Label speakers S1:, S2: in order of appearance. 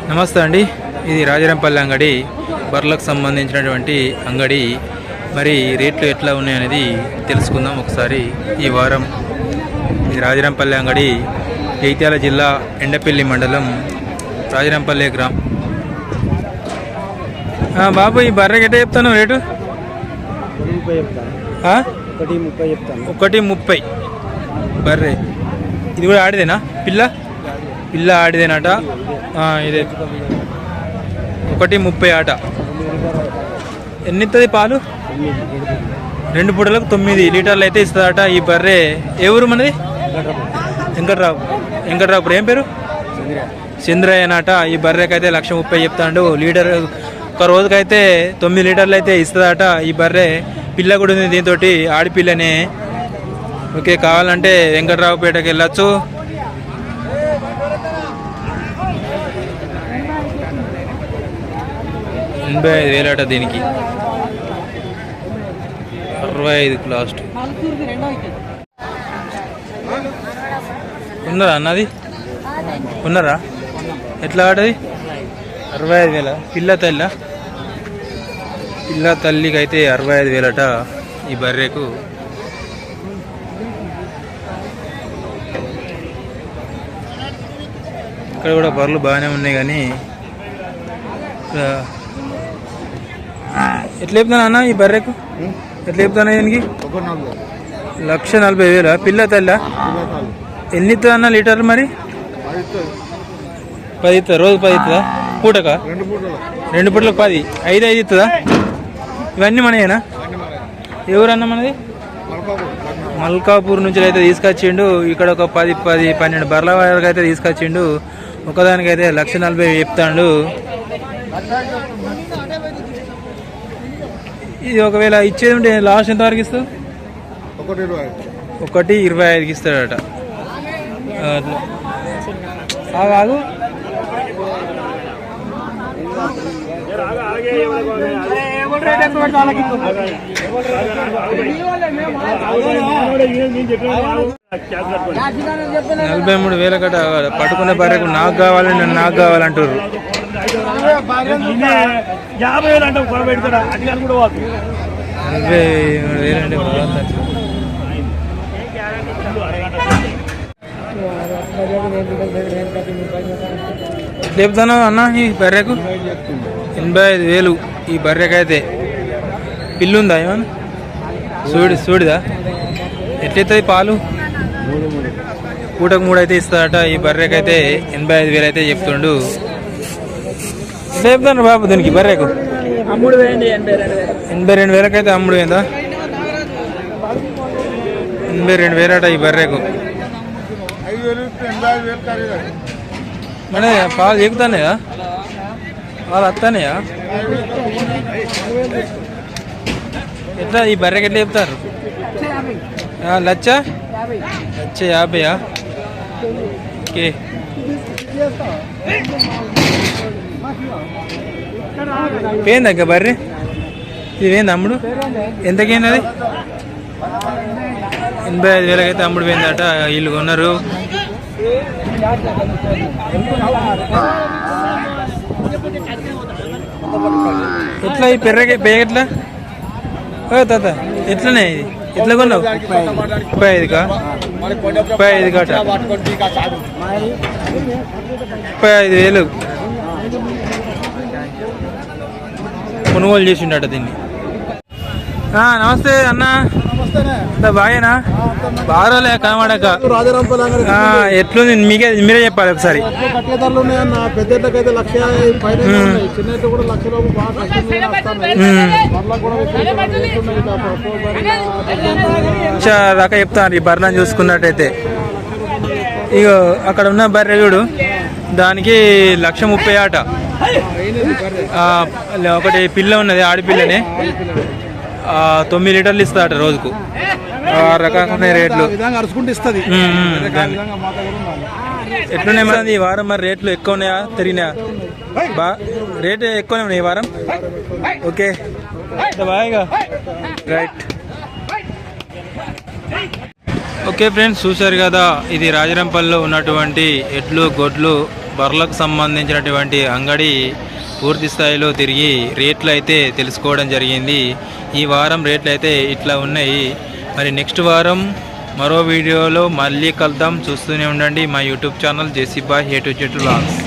S1: నమస్తే అండి, ఇది రాజరంపల్లి అంగడి, బర్లకు సంబంధించినటువంటి అంగడి. మరి రేట్లు ఎట్లా ఉన్నాయనేది తెలుసుకుందాం ఒకసారి. ఈ వారం ఇది రాజరంపల్లి అంగడి, జైత్యాల జిల్లా ఎండపల్లి మండలం, రాజరంపల్లి గ్రామం. బాబు, ఈ బర్రెకి ఎట్లా చెప్తాను రేటు? 1:30 బర్రె. ఇది కూడా ఆడిదేనా? పిల్ల ఆడిదేనట. ఇదే 1:30 ఆట. ఎన్ని ఇస్తుంది పాలు? 2 పూటలకు 9 లీటర్లు అయితే ఇస్తుందట ఈ బర్రె. ఏ ఊరు మనది? వెంకట్రావు. ఏం పేరు? చంద్రయ్య అన్నట. ఈ బర్రెకి అయితే 1,30,000 చెప్తాడు. లీటర్ ఒక రోజుకైతే 9 లీటర్లు అయితే ఇస్తుందట ఈ బర్రె. పిల్ల కూడా ఉంది దీంతో, ఆడిపిల్లనే. ఓకే, కావాలంటే వెంకట్రావుపేటకి వెళ్ళచ్చు. $85,000 దీనికి. 65 లాస్ట్. ఉన్నారా అన్నది? ఉన్నారా? ఎట్లా ఆడది? 65,000. పిల్ల తల్లికి అయితే 65,000 ఈ బర్రెకు. ఇక్కడ కూడా బర్రెలు బాగానే ఉన్నాయి, కానీ ఎట్లా చెప్తాను అన్న ఈ బర్రెకు? ఎట్లా చెప్తాను దీనికి? 1,40,000. పిల్ల తల్లి ఎన్ని ఇస్తుంది అన్న లీటర్? మరి 10 ఇస్తుందా? రోజు 10 ఇస్తుందా? పూటకా? 2 పూటలకు 10. 5 ఇస్తుందా? ఇవన్నీ మనయేనా? ఎవరన్నా మనది? మల్కాపూర్ నుంచి అయితే తీసుకొచ్చిండు. ఇక్కడ ఒక 10-12 బర్ల వరకు అయితే తీసుకొచ్చిండు. ఒకదానికైతే 1,40,000 చెప్తాడు. ఇది ఒకవేళ ఇచ్చేది ఉంటే లాస్ట్ ఎంత వరకు ఇస్తావు? 1,25,000కి ఇస్తాడట. కాదు, $43,000 కట. పట్టుకునే బర్రెకు నాకు కావాలి, నాకు కావాలంటారు.
S2: 50,000 అంటే పెడతాడా? అధికారులు కూడా
S1: 43,000 అంటే బాగుంది. చెప్తాను అన్న ఈ బర్రెకు 85,000 ఈ బర్రెకైతే. పిల్లుందా ఏమన్నా? చూడిదా ఎట్లయితుంది పాలు? పూటకు 3 అయితే ఇస్తాడట ఈ బర్రెకైతే. 85,000 అయితే చెప్తుండు. ఎట్లా చెప్తాను బాబు దీనికి బర్రెకు? 82,000 అయితే అమ్ముడు పోయిందా? 82,000 అట ఈ బర్రెకు. మన పాలు చెక్కుతానేయా? పాలు వస్తానేయా? ఎట్లా ఈ బర్రెకి ఎట్లా చెప్తారు? 1,50,000. ఓకే, పోయిందా ఇంకా బర్రె? ఇది పోయింది అమ్ముడు? ఎంతకైంది అది? 85,000 అయితే అమ్ముడు పోయిందట. వీళ్ళు కొన్నారు. ఎట్లా ఈ పెర్రకి పేగెట్లా? తాత ఎట్లనే ఇది? ఎట్లా కొన్నావు? 35కా? 35 కాట. 35,000 కొనుగోలు చేసిండట దీన్ని. నమస్తే అన్న, బాగేనా? బాగాలే కనబడక. ఎట్లుంది మీరే చెప్పాలి ఒకసారి. దాకా చెప్తాను ఈ బర్రెలను చూసుకున్నట్టయితే. ఇక అక్కడ ఉన్న బర్రె చూడు, దానికి 1,30,000 ఆట. ఒకటి పిల్ల ఉన్నది, ఆడిపిల్లనే. 9 లీటర్లు ఇస్తాడట రోజుకు. రకమైన రేట్లు ఎట్లున్నాయి మరి ఈ వారం? మరి రేట్లు ఎక్కువ ఉన్నాయా పెరిగినాయా? రేట్ ఎక్కువనే ఉన్నాయి ఈ వారం. ఓకే, బాగా రైట్. ఓకే ఫ్రెండ్స్, చూశారు కదా, ఇది రాజరంపల్లిలో ఉన్నటువంటి ఎడ్లు, గొడ్లు, బర్లకు సంబంధించినటువంటి అంగడి పూర్తి స్థాయిలో తిరిగి రేట్లు అయితే తెలుసుకోవడం జరిగింది. ఈ వారం రేట్లు అయితే ఇట్లా ఉన్నాయి. మరి నెక్స్ట్ వారం మరో వీడియోలో మళ్ళీ కలుద్దాం. చూస్తూనే ఉండండి మా YouTube channel JC bye A to Z vlogs.